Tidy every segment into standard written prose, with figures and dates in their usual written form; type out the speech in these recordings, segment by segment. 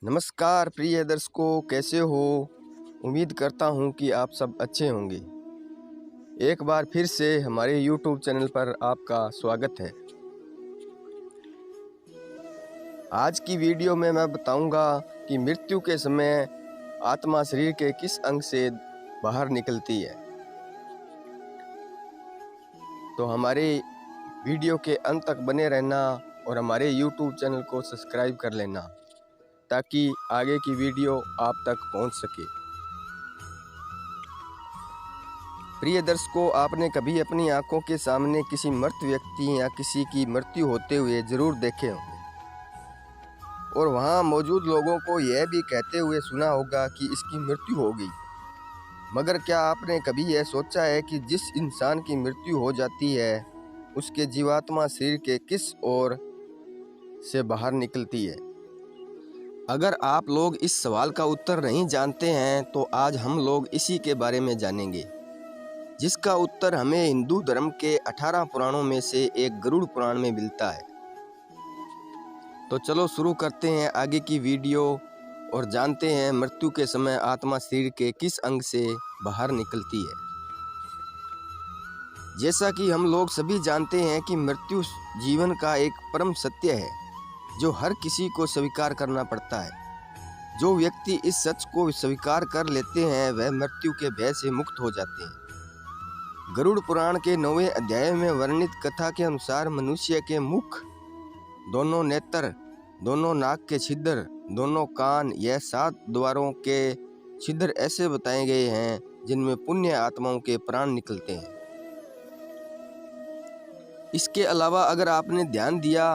नमस्कार प्रिय दर्शकों, कैसे हो। उम्मीद करता हूँ कि आप सब अच्छे होंगे। एक बार फिर से हमारे YouTube चैनल पर आपका स्वागत है। आज की वीडियो में मैं बताऊंगा कि मृत्यु के समय आत्मा शरीर के किस अंग से बाहर निकलती है। तो हमारे वीडियो के अंत तक बने रहना और हमारे YouTube चैनल को सब्सक्राइब कर लेना ताकि आगे की वीडियो आप तक पहुंच सके। प्रिय दर्शकों, आपने कभी अपनी आंखों के सामने किसी मृत व्यक्ति या किसी की मृत्यु होते हुए ज़रूर देखे होंगे और वहां मौजूद लोगों को यह भी कहते हुए सुना होगा कि इसकी मृत्यु हो गई। मगर क्या आपने कभी यह सोचा है कि जिस इंसान की मृत्यु हो जाती है उसके जीवात्मा शरीर के किस ओर से बाहर निकलती है? अगर आप लोग इस सवाल का उत्तर नहीं जानते हैं तो आज हम लोग इसी के बारे में जानेंगे, जिसका उत्तर हमें हिंदू धर्म के 18 पुराणों में से एक गरुड़ पुराण में मिलता है। तो चलो शुरू करते हैं आगे की वीडियो और जानते हैं मृत्यु के समय आत्मा शरीर के किस अंग से बाहर निकलती है। जैसा कि हम लोग सभी जानते हैं कि मृत्यु जीवन का एक परम सत्य है जो हर किसी को स्वीकार करना पड़ता है। जो व्यक्ति इस सच को स्वीकार कर लेते हैं वह मृत्यु के भय से मुक्त हो जाते हैं। गरुड़ पुराण के 9वें अध्याय में वर्णित कथा के अनुसार मनुष्य के मुख, दोनों नेत्र, दोनों नाक के छिद्र, दोनों कान, यह 7 द्वारों के छिद्र ऐसे बताए गए हैं जिनमें पुण्य आत्माओं के प्राण निकलते हैं। इसके अलावा अगर आपने ध्यान दिया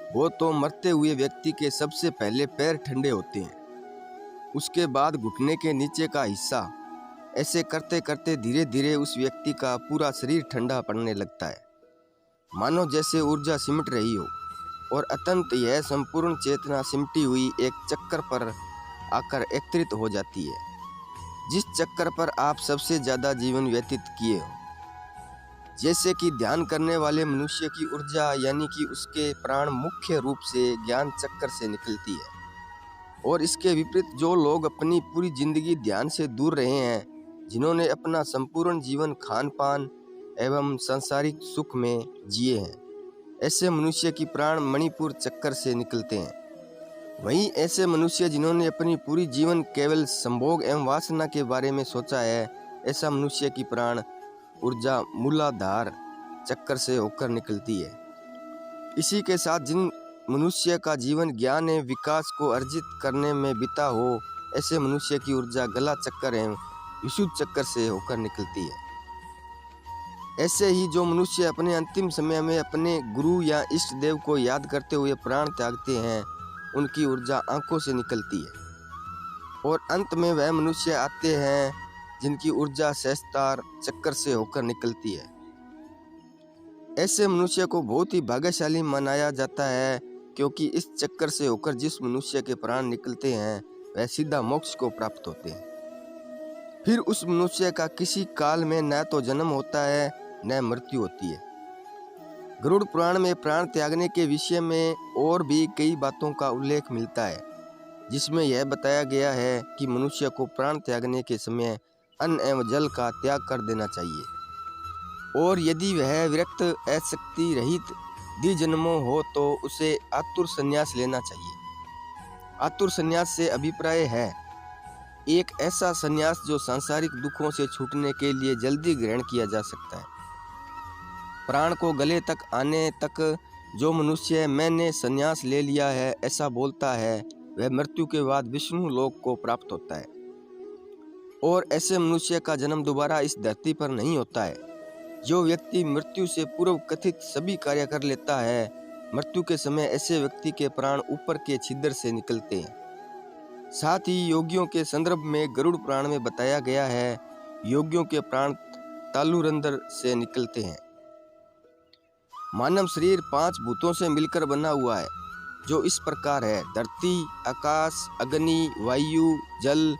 हो तो मरते हुए व्यक्ति के सबसे पहले पैर ठंडे होते हैं, उसके बाद घुटने के नीचे का हिस्सा। ऐसे करते करते धीरे धीरे उस व्यक्ति का पूरा शरीर ठंडा पड़ने लगता है, मानो जैसे ऊर्जा सिमट रही हो, और अतंत यह संपूर्ण चेतना सिमटी हुई एक चक्कर पर आकर एकत्रित हो जाती है, जिस चक्कर पर आप सबसे ज़्यादा जीवन व्यतीत किए हो। जैसे कि ध्यान करने वाले मनुष्य की ऊर्जा यानी कि उसके प्राण मुख्य रूप से ज्ञान चक्कर से निकलती है, और इसके विपरीत जो लोग अपनी पूरी जिंदगी ध्यान से दूर रहे हैं, जिन्होंने अपना संपूर्ण जीवन खान पान एवं सांसारिक सुख में जिए हैं, ऐसे मनुष्य की प्राण मणिपुर चक्कर से निकलते हैं। वहीं ऐसे मनुष्य जिन्होंने अपनी पूरी जीवन केवल संभोग एवं वासना के बारे में सोचा है, ऐसा मनुष्य की प्राण ऊर्जा मूलाधार चक्कर से होकर निकलती है। इसी के साथ जिन मनुष्य का जीवन ज्ञान एवं विकास को अर्जित करने में बीता हो, ऐसे मनुष्य की ऊर्जा गला चक्कर एवं विशुद्ध चक्कर से होकर निकलती है। ऐसे ही जो मनुष्य अपने अंतिम समय में अपने गुरु या इष्ट देव को याद करते हुए प्राण त्यागते हैं, उनकी ऊर्जा आंखों से निकलती है। और अंत में वह मनुष्य आते हैं जिनकी ऊर्जा सहस्त्रार चक्कर से होकर निकलती है। ऐसे मनुष्य को बहुत ही भाग्यशाली माना जाता है, क्योंकि इस चक्कर से होकर जिस मनुष्य के प्राण निकलते हैं वह सीधा मोक्ष को प्राप्त होते हैं। फिर उस मनुष्य का किसी काल में न तो जन्म होता है न मृत्यु होती है। गरुड़ पुराण में प्राण त्यागने के विषय में और भी कई बातों का उल्लेख मिलता है, जिसमें यह बताया गया है कि मनुष्य को प्राण त्यागने के समय अन्न एवं जल का त्याग कर देना चाहिए, और यदि वह विरक्त आसक्ति रहित द्विजन्मों हो तो उसे आतुर संन्यास लेना चाहिए। आतुर संन्यास से अभिप्राय है एक ऐसा संन्यास जो सांसारिक दुखों से छूटने के लिए जल्दी ग्रहण किया जा सकता है। प्राण को गले तक आने तक जो मनुष्य मैंने संन्यास ले लिया है ऐसा बोलता है, वह मृत्यु के बाद विष्णु लोक को प्राप्त होता है, और ऐसे मनुष्य का जन्म दोबारा इस धरती पर नहीं होता है। जो व्यक्ति मृत्यु से पूर्व कथित सभी कार्य कर लेता है, मृत्यु के समय ऐसे व्यक्ति के प्राण ऊपर के छिद्र से निकलते हैं। साथ ही योगियों के संदर्भ में गरुड़ पुराण में बताया गया है, योगियों के प्राण तालुरंध्र से निकलते हैं। मानव शरीर 5 भूतों से मिलकर बना हुआ है, जो इस प्रकार है: धरती, आकाश, अग्नि, वायु, जल।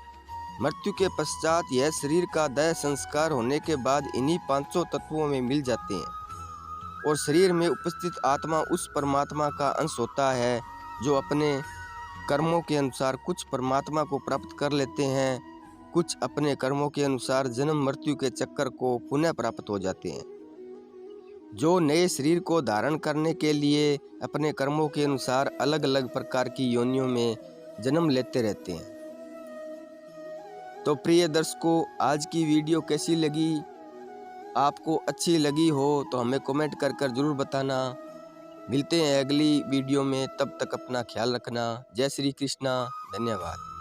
मृत्यु के पश्चात यह शरीर का देह संस्कार होने के बाद इन्हीं 5 तत्वों में मिल जाते हैं, और शरीर में उपस्थित आत्मा उस परमात्मा का अंश होता है जो अपने कर्मों के अनुसार कुछ परमात्मा को प्राप्त कर लेते हैं, कुछ अपने कर्मों के अनुसार जन्म मृत्यु के चक्कर को पुनः प्राप्त हो जाते हैं। जो नए शरीर को धारण करने के लिए अपने कर्मों के अनुसार अलग अलग प्रकार की योनियों में जन्म लेते रहते हैं। तो प्रिय दर्शकों, आज की वीडियो कैसी लगी? आपको अच्छी लगी हो तो हमें कमेंट कर ज़रूर बताना। मिलते हैं अगली वीडियो में, तब तक अपना ख्याल रखना। जय श्री कृष्णा, धन्यवाद।